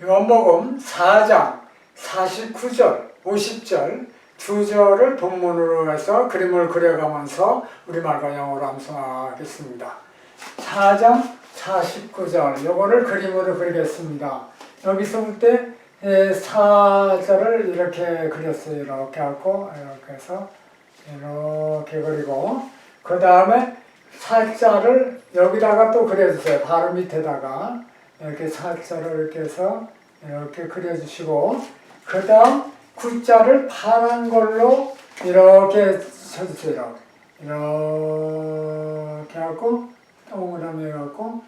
요한복음 4장 49절, 50절 두 절을 본문으로 해서 그림을 그려가면서 우리말과 영어로 암송하겠습니다. 4장 49절 요거를 그림으로 그리겠습니다. 여기서부터 4절을 이렇게 그렸어요. 이렇게 하고 이렇게 해서 이렇게 그리고 그 다음에 4자를 여기다가 또 그려주세요. 바로 밑에다가 이렇게 4자를 이렇게 해서 이렇게 그려주시고 그 다음 9자를 파란 걸로 이렇게 쳐주세요. 이렇게 하고 동그라미 해갖고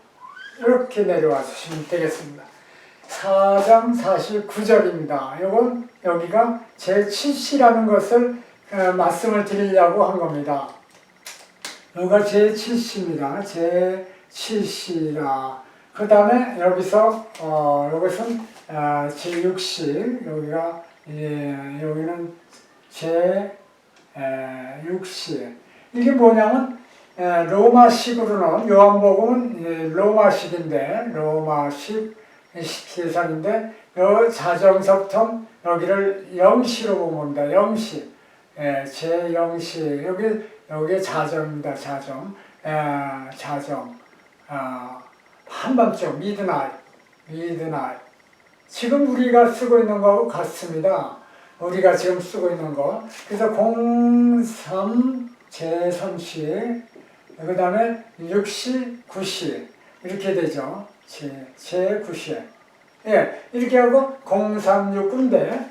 이렇게 내려와 주시면 되겠습니다. 4장 49절입니다. 이건 여기가 제7시라는 것을 말씀을 드리려고 한 겁니다. 여기가 제7시입니다. 제7시라. 그 다음에 여기서 여기서는 제6시, 여기가 여기는 제6시. 이게 뭐냐면 로마식으로는 요한복음은 로마식인데 로마식 계산인데 요 자정석부터 여기를 영시로 보면 됩니다. 영시. 제0시. 여기 자정입니다. 자정. 자정. 한밤중, 미드나잇. 지금 우리가 쓰고 있는 거 같습니다. 우리가 지금 쓰고 있는 거. 그래서 03, 제3시, 그 다음에 6시, 9시. 이렇게 되죠. 제9시. 예, 이렇게 하고 0369인데,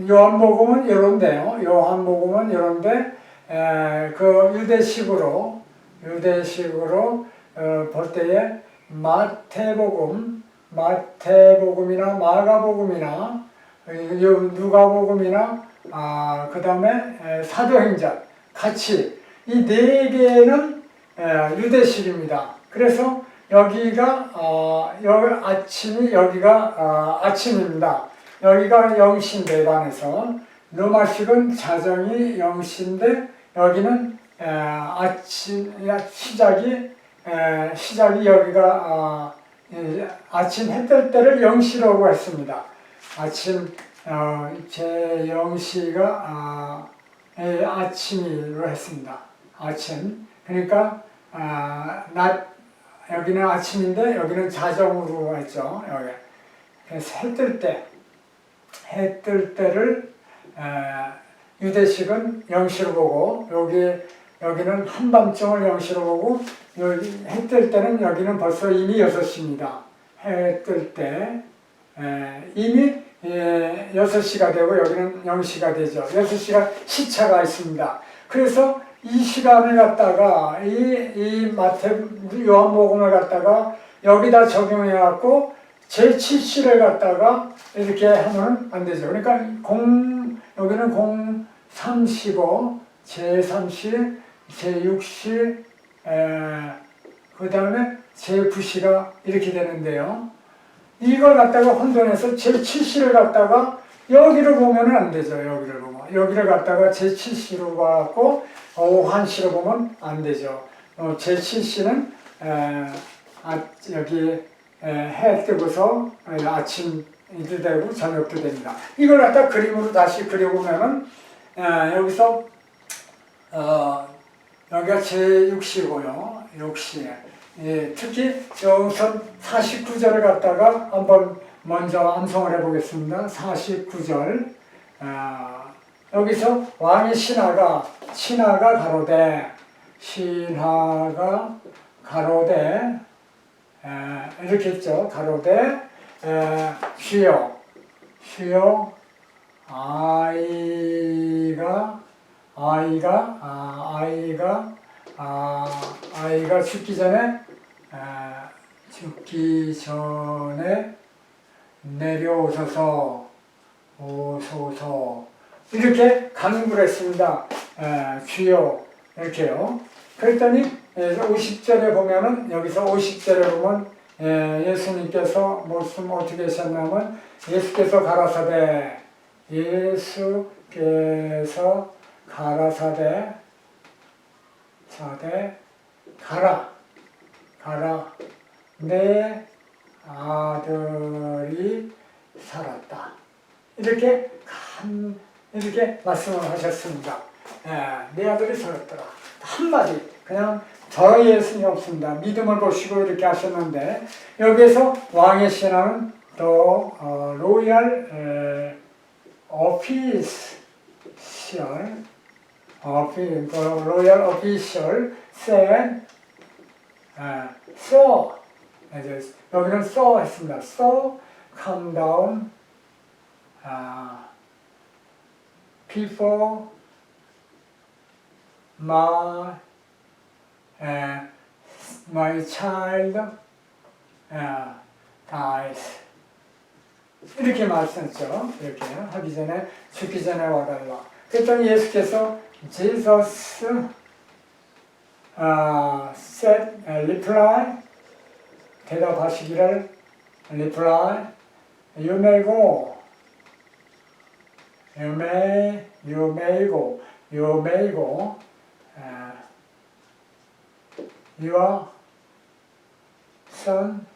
요한복음은 이런데요. 요한복음은 이런데, 그 유대식으로 볼 때에 마태복음이나 마가복음이나 누가복음이나 그 다음에 사도행전 같이 이 네 개는 유대식입니다. 그래서 여기가 여기 아침이 여기가 아침입니다. 여기가 영시인데 반해서 로마식은 자정이 영시인데 여기는 아침 시작이 여기가 아침 해 뜰 때를 영시라고 했습니다. 아침 제 영시가 아침이로 했습니다. 아침. 그러니까 낮 여기는 아침인데 여기는 자정으로 했죠. 여기. 그래서 해 뜰 때를 유대식은 영시로 보고 여기는 한밤중을 영시로 보고 여기 해 뜰 때는 여기는 벌써 이미 6시입니다. 해 뜰 때 이미 6시가 되고 여기는 0시가 되죠. 6시가 시차가 있습니다. 그래서 이 시간을 갖다가 이 요한복음을 갖다가 여기다 적용해 갖고 제7시를 갖다가 이렇게 하면 안 되죠. 그러니까 여기는 035, 제3시, 제6시, 그 다음에 제9시가 이렇게 되는데요. 이걸 갖다가 혼돈해서 제7시를 갖다가 여기를 보면 안 되죠. 여기를 갖다가 제7시로 봐갖고 오후 1시로 보면 안 되죠. 제7시는 여기 해 뜨고서 아침이 되고 저녁도 됩니다. 이걸 갖다 그림으로 다시 그려보면은 여기서 여기가 제6시고요. 6시. 예, 특히 여기서 49절을 갖다가 한번 먼저 암송을 해보겠습니다. 49절. 여기서 왕의 신하가 가로되 이렇게 했죠. 가로되 주여 아이가 죽기 전에 내려오소서 이렇게 간구를 했습니다. 주여 이렇게요. 그랬더니 50절에 보면은 여기서 50절에 보면 예수님께서 말씀 어떻게 하셨냐면 예수께서 가라사대 가라 내 아들이 살았다. 이렇게 이렇게 말씀을 하셨습니다. 내 아들이 살았더라. 한마디 그냥 더 예수님 없습니다. 믿음을 보시고 이렇게 하셨는데 여기에서 왕의 신앙은 또 로얄 오피셜 로얄 오피셜 said so 여기는 so 했습니다. so come down before my child dies. 이렇게 말씀했죠. 이렇게 하기 전에 죽기 전에 와달라. 그랬더니 예수께서 Jesus said reply 대답하시기를 reply you may go you may go your son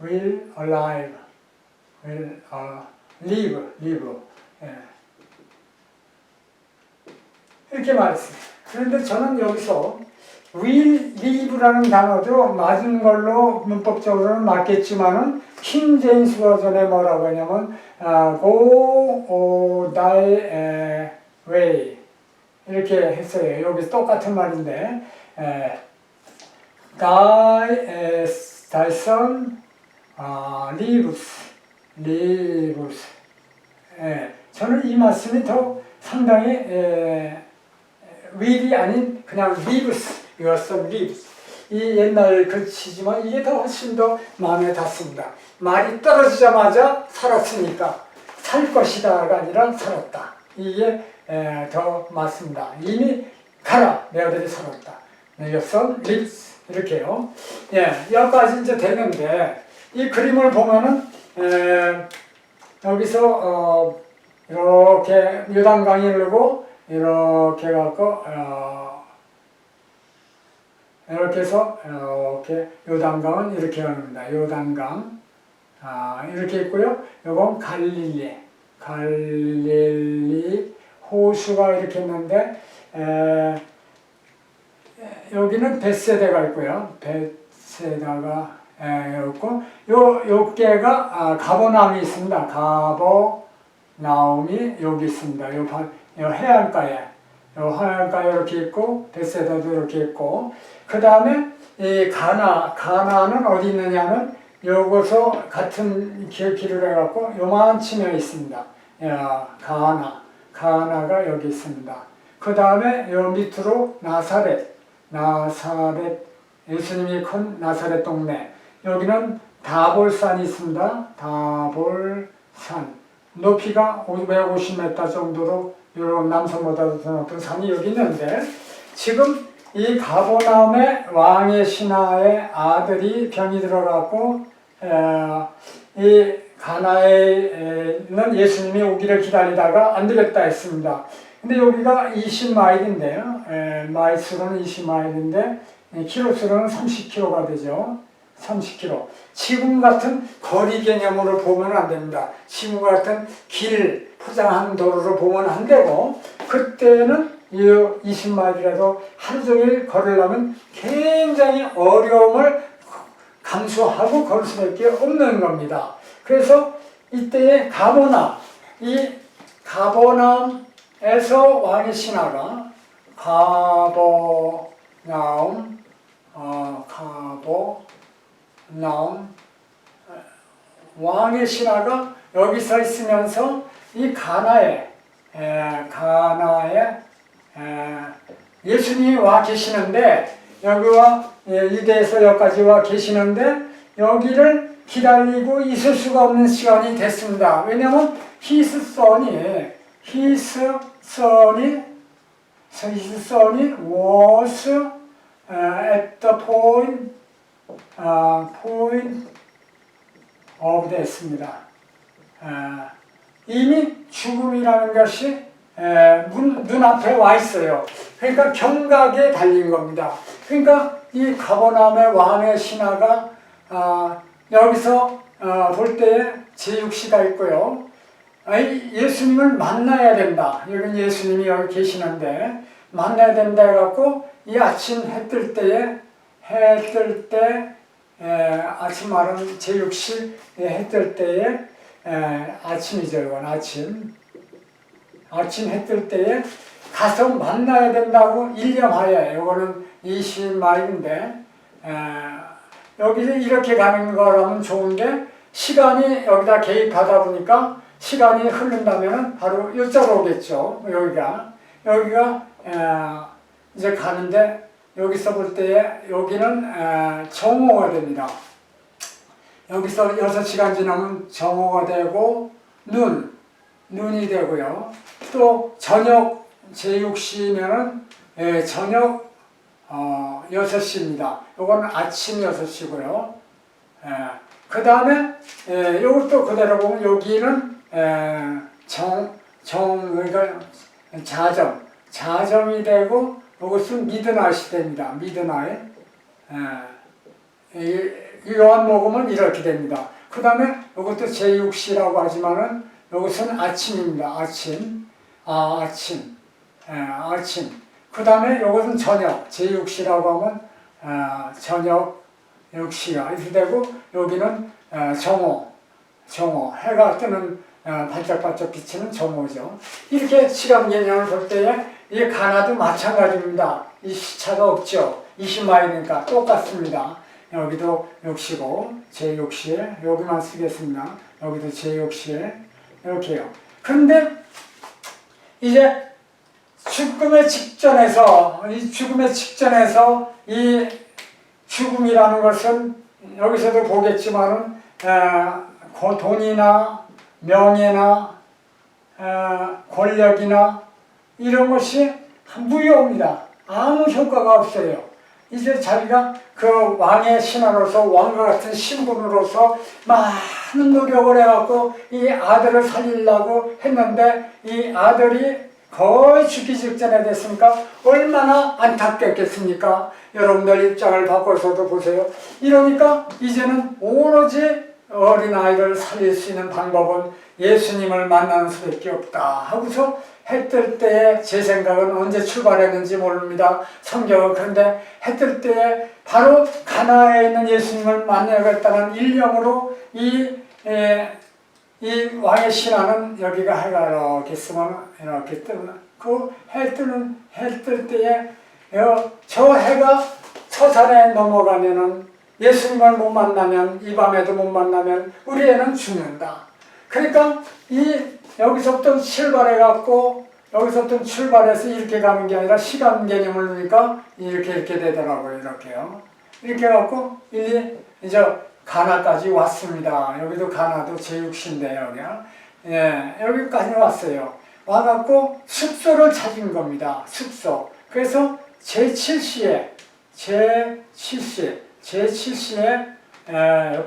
will live. 이렇게 말했습니다. 그런데 저는 여기서 will live라는 단어도 맞은 걸로 문법적으로는 맞겠지만은 킹 제임스 버전에 뭐라고 하냐면 go thy way 이렇게 했어요. 여기 똑같은 말인데 thy son lives. 저는 이 말씀이 더 상당히 will이 아닌 그냥 lives, your son lives. 이 옛날 글씨지만 이게 더 훨씬 더 마음에 닿습니다. 말이 떨어지자마자 살았으니까 살 것이다가 아니라 살았다. 이게 더 맞습니다. 이미 가라, 내 아들이 살았다. your son lives. 이렇게요. 여기까지 이제 되는데 이 그림을 보면은 여기서 이렇게 요단강이 흐르고 이렇게 갖고 이렇게 해서 이렇게 요단강은 이렇게 흐릅니다. 요단강 이렇게 있고요. 요건 갈릴리 호수가 이렇게 있는데 여기는 벳세다가 있고요. 벳세다가 있고 요 개가 가버나움이 있습니다. 가버나움이 여기 있습니다. 요 해안가에 이렇게 있고 벳세다도 이렇게 있고 그 다음에 이 가나는 어디 있느냐면 요것서 같은 길을 해갖고 요만치면 있습니다. 가나가 여기 있습니다. 그 다음에 요 밑으로 나사렛 예수님이 큰 나사렛 동네 여기는 다볼산이 있습니다. 다볼산 높이가 550m 정도로 요 남산보다도 더 높은 산이 여기 있는데 지금 이 가버나움의 왕의 신하의 아들이 병이 들어갔고 이 가나에는 예수님이 오기를 기다리다가 안 되겠다 했습니다. 근데 여기가 20마일인데요. 마일수로는 20마일인데 키로수로는 30km가 되죠. 30km. 지금 같은 거리 개념으로 보면 안 됩니다. 지금 같은 길 포장한 도로로 보면 안 되고 그때는 이 20마일이라도 하루 종일 걸으려면 굉장히 어려움을 감수하고 걸을 수밖에 없는 겁니다. 그래서 이때의 이 가버나움에서 왕의 신하가 가버나움 왕의 신하가 여기 서 있으면서 이 가나에 예수님이 와 계시는데 여기와 유대에서 여기까지 와 계시는데 여기를 기다리고 있을 수가 없는 시간이 됐습니다. 왜냐하면 his son이 was at the point of death입니다. 이미 죽음이라는 것이 눈앞에 와 있어요. 그러니까 경각에 달린 겁니다. 그러니까 이 가버나움의 왕의 신하가 여기서 볼 때에 제6시가 있고요. 예수님을 만나야 된다. 여기 예수님이 여기 계시는데 만나야 된다 해갖고 이 아침 해 뜰 때에 아침 말은 제6시 해 뜰 때에 아침이죠. 이건 아침 해 뜰 때에 가서 만나야 된다고 일념하여 이거는 20마일인데 여기 이렇게 가는 거라면 좋은데 시간이 여기다 개입하다 보니까 시간이 흐른다면 바로 이쪽으로 오겠죠. 여기가 이제 가는데 여기서 볼 때에 여기는 정오가 됩니다. 여기서 6시간 지나면 정오가 되고 눈이 되고요. 또 저녁 제6시면은 저녁 6시입니다. 요건 아침 6시고요. 그 다음에 요것도 그대로 보면 여기는 그러니까 자정이 되고 이것은 미드나잇이 됩니다. 미드나잇. 요한 먹으면 이렇게 됩니다. 그 다음에 이것도 제6시라고 하지만은 이것은 아침입니다. 아침. 그 다음에 이것은 저녁. 제6시라고 하면 저녁 6시가 이렇게 되고 여기는 정오. 해가 뜨는 반짝반짝 비치는 정오죠. 이렇게 시간 개념을 볼 때에 이 가나도 마찬가지입니다. 이 시차가 없죠. 20마일이니까 똑같습니다. 여기도 6시고 제6시에 여기만 쓰겠습니다. 여기도 제6시에 이렇게요. 그런데 이제 죽음의 직전에서 이 죽음이라는 것은 여기서도 보겠지만은 돈이나 명예나 권력이나 이런 것이 무효입니다. 아무 효과가 없어요. 이제 자기가 그 왕의 신하로서 왕과 같은 신분으로서 많은 노력을 해갖고 이 아들을 살리려고 했는데 이 아들이 거의 죽기 직전에 됐으니까 얼마나 안타깝겠습니까? 여러분들 입장을 바꿔서도 보세요. 이러니까 이제는 오로지 어린아이를 살릴 수 있는 방법은 예수님을 만나는 수밖에 없다 하고서 해 뜰 때에 제 생각은 언제 출발했는지 모릅니다. 성경은. 그런데 해 뜰 때에 바로 가나에 있는 예수님을 만나야겠다는 일념으로 이 왕의 신하는 여기가 해가 이렇게 쓰면 이렇게 뜨는 그 해 뜰 때에 저 해가 서산에 넘어가면은 예수님을 못 만나면 이 밤에도 못 만나면 우리 애는 죽는다. 그러니까 여기서부터 출발해서 이렇게 가는 게 아니라 시간 개념을 넣으니까 이렇게 되더라고요. 이렇게요. 이렇게 해갖고 이제 가나까지 왔습니다. 여기도 가나도 제6시인데 여기까지 왔어요. 와갖고 숙소를 찾은 겁니다. 숙소. 그래서 제7시에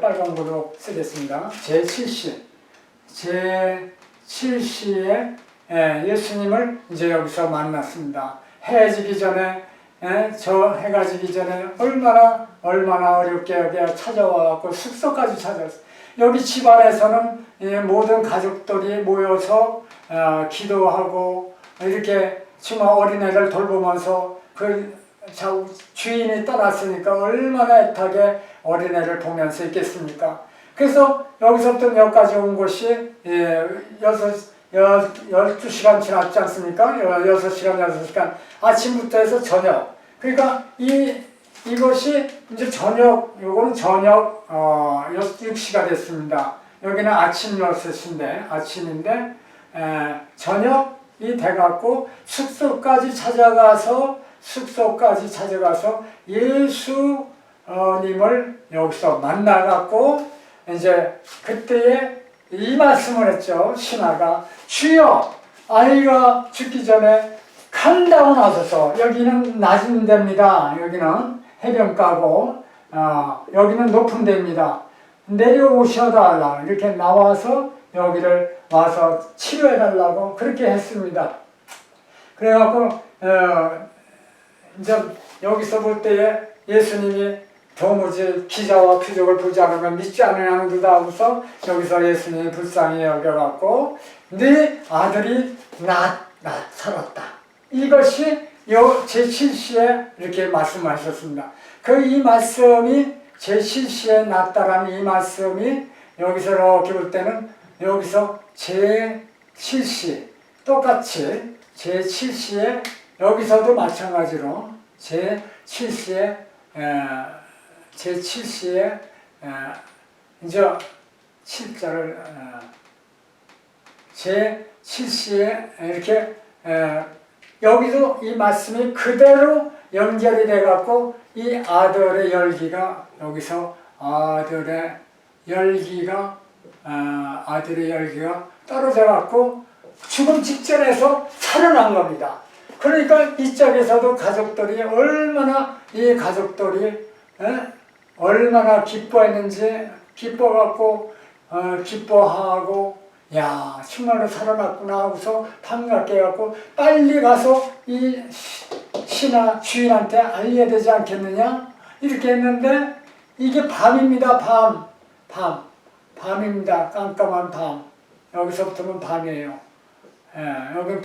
빨간불로 쓰겠습니다. 제7시에 예수님을 이제 여기서 만났습니다. 해가 지기 전에 얼마나 어렵게 여기 찾아와갖고 숙소까지 찾았어요. 여기 집안에서는 모든 가족들이 모여서 기도하고 이렇게 정말 어린애를 돌보면서 주인이 떠났으니까 얼마나 애타게 어린애를 보면서 있겠습니까? 그래서 여기서부터 여기까지 온 곳이 12시간 지났지 않습니까? 6시간 아침부터 해서 저녁. 그러니까 이것이 이제 요거는 저녁 6시가 됐습니다. 여기는 아침 6시인데 아침인데 저녁이 돼갖고 숙소까지 찾아가서 예수님을 여기서 만나갖고 이제 그때에 이 말씀을 했죠. 신하가 주여 아이가 죽기 전에 간다고 나서서 여기는 낮은 데입니다. 여기는 해변가고 여기는 높은 데입니다. 내려오셔달라 이렇게 나와서 여기를 와서 치료해달라고 그렇게 했습니다. 그래갖고 이제 여기서 볼 때에 예수님이 도무지 기자와 표적을 보지 않으면 믿지 않으냐는도다 하고서 여기서 예수님이 불쌍히 여겨갖고 네 아들이 살았다. 이것이 제7시에 이렇게 말씀하셨습니다. 이 말씀이 제7시에 났다라는 이 말씀이 여기서 이렇게 볼 때는 여기서 제7시 똑같이 제7시에 여기서도 마찬가지로 제7시에 이제 7자를 제7시에 이렇게 여기도 이 말씀이 그대로 연결이 돼 갖고 이 아들의 열기가 여기서 아들의 열기가 떨어져 갖고 죽음 직전에서 살아난 겁니다. 그러니까 이쪽에서도 가족들이 얼마나 이 가족들이 얼마나 기뻐했는지 기뻐갖고 기뻐하고 야 정말로 살아났구나 하고서 반갑게 해갖고 빨리 가서 이 신하 주인한테 알려야 되지 않겠느냐 이렇게 했는데 이게 밤입니다. 밤입니다. 깜깜한 밤. 여기서부터는 밤이에요. 여긴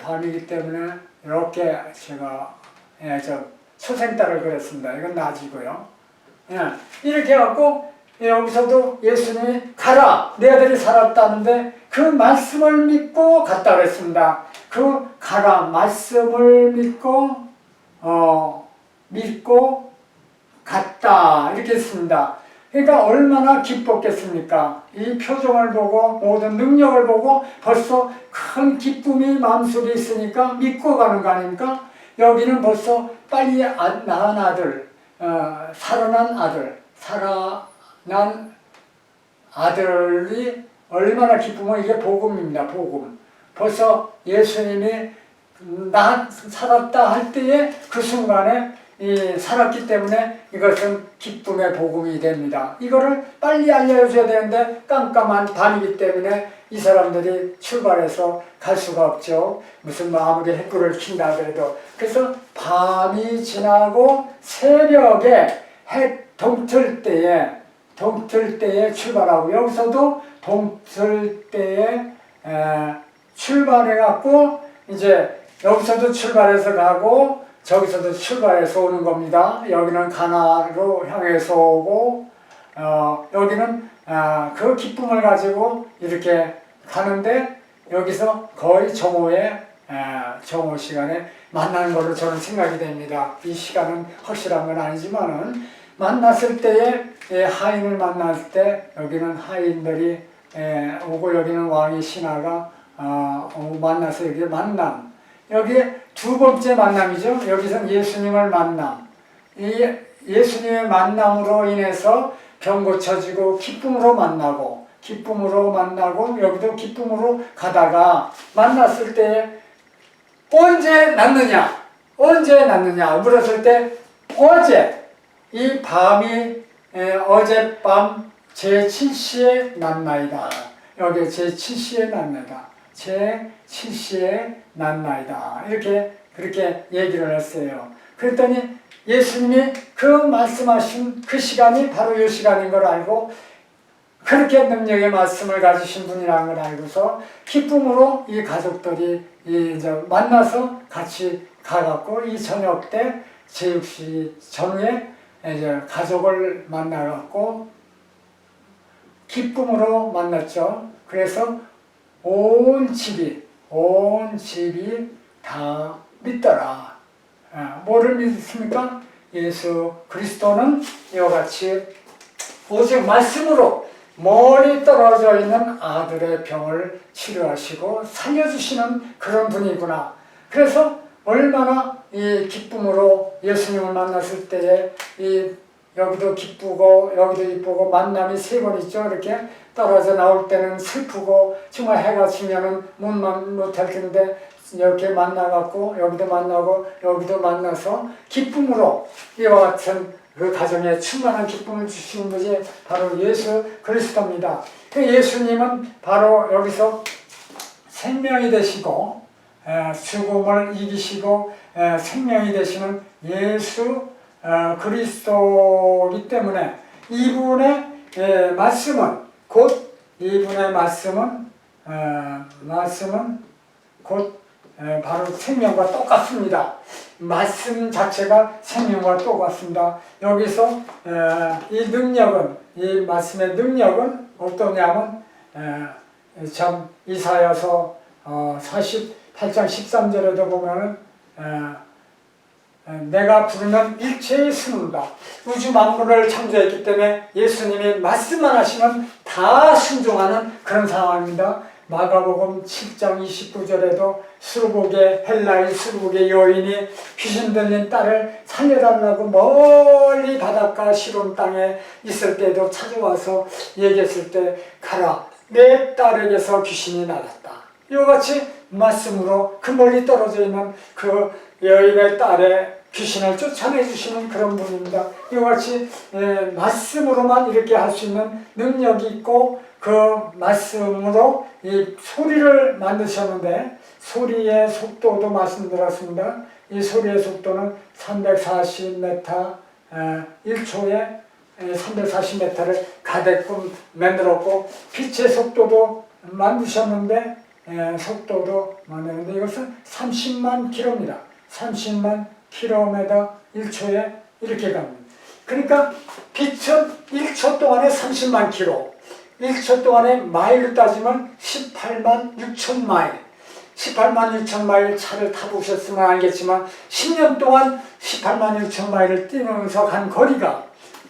밤이기 때문에 이렇게 제가 초생딸을 그렸습니다. 이건 낮이고요. 이렇게 해갖고 여기서도 예수님이 가라 내 아들이 살았다는데 그 말씀을 믿고 갔다 그랬습니다. 그 가라 말씀을 믿고 갔다 이렇게 했습니다. 그러니까 얼마나 기뻤겠습니까? 이 표정을 보고 모든 능력을 보고 벌써 큰 기쁨이 마음속에 있으니까 믿고 가는 거 아닙니까? 여기는 벌써 빨리 낳은 아들, 살아난 아들이 얼마나 기쁘면 이게 복음입니다. 복음. 벌써 예수님이 살았다 할 때에 그 순간에 살았기 때문에 이것은 기쁨의 복음이 됩니다. 이거를 빨리 알려줘야 되는데 깜깜한 밤이기 때문에 이 사람들이 출발해서 갈 수가 없죠. 무슨 아무리 햇불을 킨다 그래도. 그래서 밤이 지나고 새벽에 해 동틀 때에 출발하고 여기서도 동틀 때에 출발해갖고 이제 여기서도 출발해서 가고 저기서도 출발해서 오는 겁니다. 여기는 가나안으로 향해서 오고 여기는 그 기쁨을 가지고 이렇게 가는데 여기서 거의 정오 시간에 만나는 걸로 저는 생각이 됩니다. 이 시간은 확실한 건 아니지만은 만났을 때에 하인을 만났을 때 여기는 하인들이 오고 여기는 왕이 신하가 만나서 여기 만남. 여기에 두 번째 만남이죠. 여기서 예수님을 만남. 이 예수님의 만남으로 인해서 병 고쳐지고 기쁨으로 만나고 여기도 기쁨으로 가다가 만났을 때 언제 낳느냐 물었을 때 어제 이 밤이 어젯밤 제7시에 났나이다. 여기 제7시에 났나이다. 제7시에 났나이다. 그렇게 얘기를 했어요. 그랬더니 예수님이 그 말씀하신 그 시간이 바로 이 시간인 걸 알고 그렇게 능력의 말씀을 가지신 분이라는 걸 알고서 기쁨으로 이 가족들이 이제 만나서 같이 가갖고 이 저녁 때 제6시 전후에 이제 가족을 만나갖고 기쁨으로 만났죠. 그래서 온 집이 다 믿더라. 뭐를 믿습니까? 예수 그리스도는 이와 같이 오직 말씀으로 멀리 떨어져 있는 아들의 병을 치료하시고 살려주시는 그런 분이구나. 그래서 얼마나 이 기쁨으로 예수님을 만났을 때에 여기도 기쁘고 여기도 기쁘고 만남이 세 번 있죠. 이렇게 떨어져 나올 때는 슬프고 정말 해가 지면은 못할 텐데 이렇게 만나갖고 여기도 만나고 여기도 만나서 기쁨으로 이와 같은 그 가정에 충만한 기쁨을 주시는 것이 바로 예수 그리스도입니다. 그 예수님은 바로 여기서 생명이 되시고 죽음을 이기시고 생명이 되시는 예수 그리스도이기 때문에 이분의 말씀은 곧 곧 바로 생명과 똑같습니다. 말씀 자체가 생명과 똑같습니다. 여기서 이 말씀의 능력은 어떠냐면 참 이사야서 48장 13절에도 보면은 내가 부르면 일체에 순응다. 우주 만물을 창조했기 때문에 예수님이 말씀만 하시면 다 순종하는 그런 상황입니다. 마가복음 7장 29절에도 헬라인 수르복의 여인이 귀신 들린 딸을 살려달라고 멀리 바닷가 시론 땅에 있을 때도 찾아와서 얘기했을 때 가라 내 딸에게서 귀신이 나갔다. 이와 같이 말씀으로 그 멀리 떨어져 있는 그 여인의 딸의 귀신을 쫓아내 주시는 그런 분입니다. 이와 같이 말씀으로만 이렇게 할 수 있는 능력이 있고 그 말씀으로 이 소리를 만드셨는데 소리의 속도도 말씀드렸습니다. 이 소리의 속도는 340m 1초에 340m를 가대끔 만들었고 빛의 속도도 만드셨는데 이것은 30만 킬로입니다. 30만 킬로미터 1초에 이렇게 갑니다. 그러니까 빛은 1초 동안에 30만 킬로, 1초 동안에 마일로 따지면 18만 6천 마일, 18만 6천 마일 차를 타보셨으면 알겠지만 10년 동안 18만 6천 마일을 뛰면서 간 거리가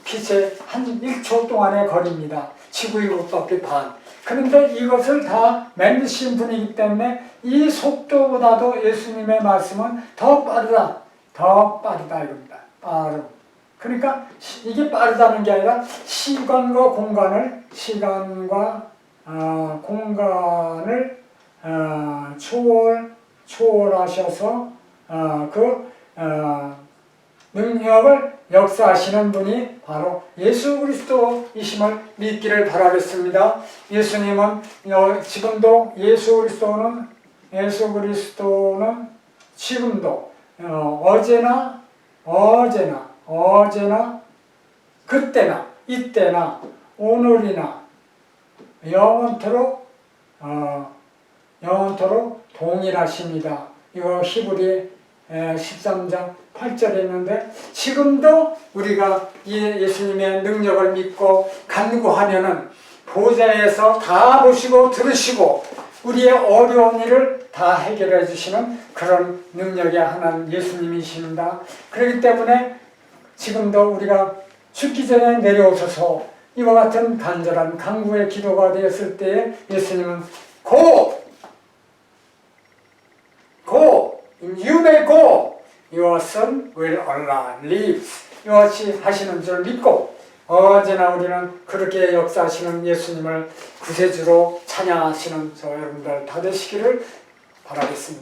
빛의 한 1초 동안의 거리입니다. 지구 7바퀴 반. 그런데 이것을 다 만드신 분이기 때문에 이 속도보다도 예수님의 말씀은 더 빠르다 이겁니다. 빠름. 그러니까 이게 빠르다는 게 아니라 시간과 공간을 초월하셔서 능력을 역사하시는 분이 바로 예수 그리스도이심을 믿기를 바라겠습니다. 예수님은 지금도 예수 그리스도는 지금도 어제나 그때나 이때나 오늘이나 영원토록 동일하십니다. 이거 히브리 13장 8절에 있는데 지금도 우리가 예수님의 능력을 믿고 간구하면은 보좌에서 다 보시고 들으시고 우리의 어려운 일을 다 해결해 주시는 그런 능력의 하나님 예수님이십니다. 그렇기 때문에 지금도 우리가 죽기 전에 내려오셔서 이와 같은 간절한 간구의 기도가 되었을 때에 예수님은 Go! You may go! Your son will live. 이와 같이 하시는 줄 믿고 언제나 우리는 그렇게 역사하시는 예수님을 구세주로 찬양하시는 저 여러분들 다 되시기를 바라겠습니다.